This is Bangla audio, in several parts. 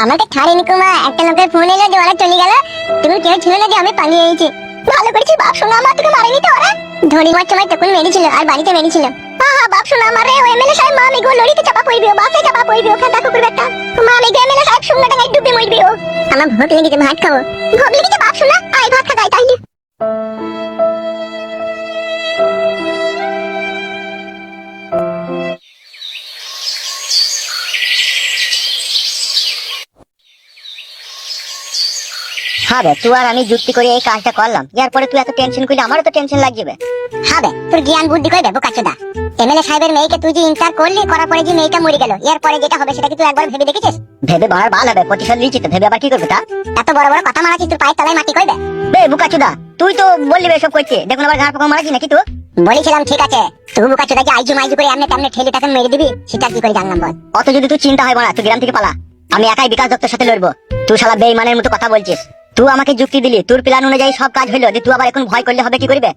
আমাকে ছাড়েনি কুমা, একটা লোকের ফোন এলো যে ওরা চলে গেল। তুমি কেউ ছিল না যে আমি পালিয়ে এসেছি। ভালো করেছি বাপ, শোনা আমার তোকে মারেনি তো ওরা। ধরি মার সময় তখন মেরেছিল আর বাড়িতে মেরেছিল। হ্যাঁ বাপ, শোনা আমার রে, ও এমএলএ সাহেব মা মেঘো লড়িতে চাপা পড়বিও, বাসে চাপা পড়বিও, খেতা কুকুর একটা মা মেঘো এমএলএ সাহেব সঙ্গে টাঙাই ডুবে মরবিও। আমার ভোট লেগেছে, ভাত খাবো। ভোট লেগেছে বাপ, শোনা আয় ভাত খা যাই তাইলে। হবে তুই আর আমি যুক্তি করে এই কাজটা করলাম, এরপরে তুই এত টেনশন করলে আমারও তো টেনশন লাগবে। হবে তোর জ্ঞান বুদ্ধি কই দেবো কাচুদা। এমএলএ সাহেবের মেয়েকে তুই যে ইনকার করলি, করার পরে যে মেয়েটা মরে গেল, এরপরে যেটা হবে সেটা কি তুই একবার ভেবে দেখেছিস? ভেবে বাড়ার বাল হবে, প্রতিশোধ নিয়েছি তো, ভেবে আবার কি করবে তা? এত বড় বড় কথা মারাছিস, তোর পায়ের তলায় মাটি কইবে। বে বুকাচুদা, তুই তো বললি এসব করছিস, দেখুন আবার ঘাড় পোকা মারাছি নাকি তুই? বলেছিলাম ঠিক আছে, তুই বুকাচুদাকে আইজু মাইজু করে এমনি তেমনি ঠেলে তাকে মেরে দিবি, সেটা কি করে জানলাম বল? অত যদি তুই চিন্তা হয় বলা, তুই গ্রাম থেকে পালা, আমি একাই বিকাশ দত্তের সাথে লড়বো। তুই শালা বেঈমানের মতো কথা বলছিস। তুই আমাকে যুক্তি দিলি, তোর প্ল্যান অনুযায়ী সব কাজ হইলো, যে তুই আবার এখন ভয় করলে হবে কি করবে?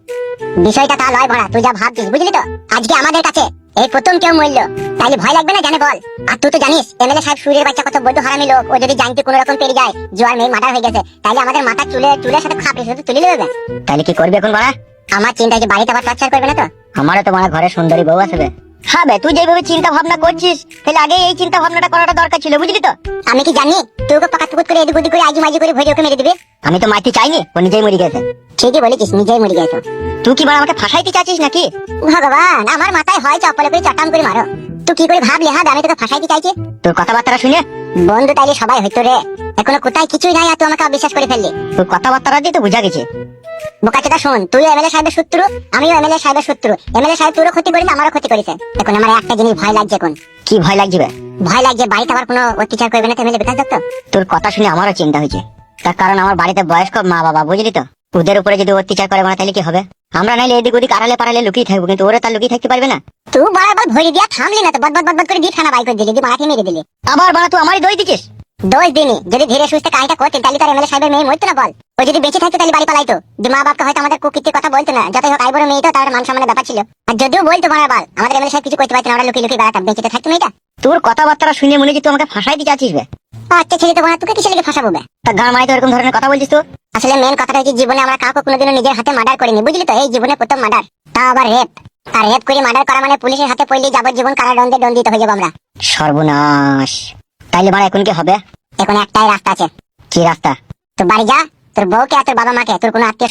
বিষয়টা তা লয় ভরা, তুই যা ভাবছিস বুঝলি তো। আজকে আমাদের কাছে এই প্রথম কেউ মরল, তাইলে ভয় লাগবে না জানে বল? আর তুই তো জানিস এমএলএ সাহেব সুরের বাচ্চা কত বড় হারামি লোক, ও যদি জানতে কোনো রকম পেরে যায় জোয়ার মেয়ে মার্ডার হয়ে গেছে, তাইলে আমাদের মাথা চুলের সাথে খাপড়ে শুধু তুলে নেবে। তাহলে কি করবে এখন বলা? আমার চিন্তা যে বাড়িতে আবার টর্চার করবে না তো? আমারও তো মানে ঘরে সুন্দরী বউ আসবে। হবে তুই যেভাবে চিন্তা ভাবনা করছিস, তাহলে আগে এই চিন্তা ভাবনাটা করাটা দরকার ছিল, বুঝলি তো? আমি কি জানি তুই ওকে পাকাত পুকুত করে এদিক ওদিক করে আজু মাইজু করে ভরে ওকে মেরে দিবি? আমি তো মারতে চাইনি, ও নিজেই মরে গেছে। ঠিকই বলেছিস, নিজেই মরে গেছে। তুই কি বল আমাকে ফাঁসাইতে চাচ্ছিস নাকি? ভগবান, আমার মাথায় হয় চপ্পলে করে চটাম করে মারো। তুই কি করে ভাবলি হাত আমি তোকে ফাঁসাইতে চাইছি? তোর কথাবার্তা শুনে বন্ধু তাইলে সবাই হইতো রে, এখনো কোথায় কিছুই নাই আর তুই আমাকে অবিশ্বাস করে ফেললি। তোর কথাবার্তা দিয়ে তো বুঝা গেছে। বোকাচোদা শোন, তুই এমএলএ সাহেবের শত্রু, আমিও এমএলএ সাহেবের শত্রু। এমএলএ সাহেব তোরও ক্ষতি করেছে, আমারও ক্ষতি করেছে। এখন আমার একটা জিনিস ভয় লাগছে। এখন কি ভয় লাগছে? ভয় লাগছে বাড়িতে আবার কোনো অত্যাচার করবে না এমএলএ বিকাশ দত্ত। তোর কথা শুনে আমারও চিন্তা হয়েছে, তার কারণ আমার বাড়িতে বয়স্ক মা বাবা, বুঝলি তো, ওদের উপরে যদি অত্যাচার করে মানে তাহলে কি হবে? আমরা নাইলে এদিক ওদিক আড়ালে পাড়ালে লুকিয়ে থাকবো, কিন্তু ওরা তার লুকিয়ে থাকতে পারবে না। তুই বারবার ভরি দিয়া থামলি না তো, বদবদ বদবদ করে দিয়ে থানা বাই করে দিলি, দিয়ে মাঠে মেরে দিলি। আবার বাড়া তুই আমারই দই দিচ্ছিস। দোষ দিনি, যদি ধীরে সুস্থে কাজটা করতে তাহলে তার এমএলএ সাহেবের মেয়ে মরতো না বল? ও যদি বেঁচে থাকতো তাহলে বাড়ি পালাইতো, যে মা বাপকে হয়তো আমাদের কুকীর্তির কথা বলতো না। যতই হোক আইবড় মেয়ে তো, তার মান সম্মানের ব্যাপার ছিল। আর যদিও বলতো মারা বাল, আমাদের এমএলএ সাহেব কিছু করতে পারতো না, আমরা লুকিয়ে লুকিয়ে বেড়াতাম, বেঁচে থাকতো মেয়েটা। তোর কথাবার্তা শুনে মনে হচ্ছে তুই আমাকে ফাঁসাইতে চাচ্ছিস বে। আচ্ছা ছেলে তো বোনা, তোকে কিসের লেগে ফাঁসাবো বে? তা গাঁ মাই তো এরকম ধরনের কথা বলছিস তো? আসলে মেন কথাটা হচ্ছে, জীবনে আমরা কাউকে কোনোদিনও নিজের হাতে মার্ডার করিনি, বুঝলি তো। এই জীবনে প্রথম মার্ডার, তা আবার রেপ। আর রেপ করে মার্ডার করা মানে পুলিশের হাতে পড়লে যাবজ্জীবন কারাদণ্ডে দণ্ডিত হয়ে যাবো আমরা। সর্বনাশ। তাইলে বাড়া এখন কি হবে? এখন একটাই রাস্তা আছে। কি রাস্তা? তো বাড়ি যা, তোর বউকে আর তোর বাবা মাকে, তোর কোনো আত্মীয়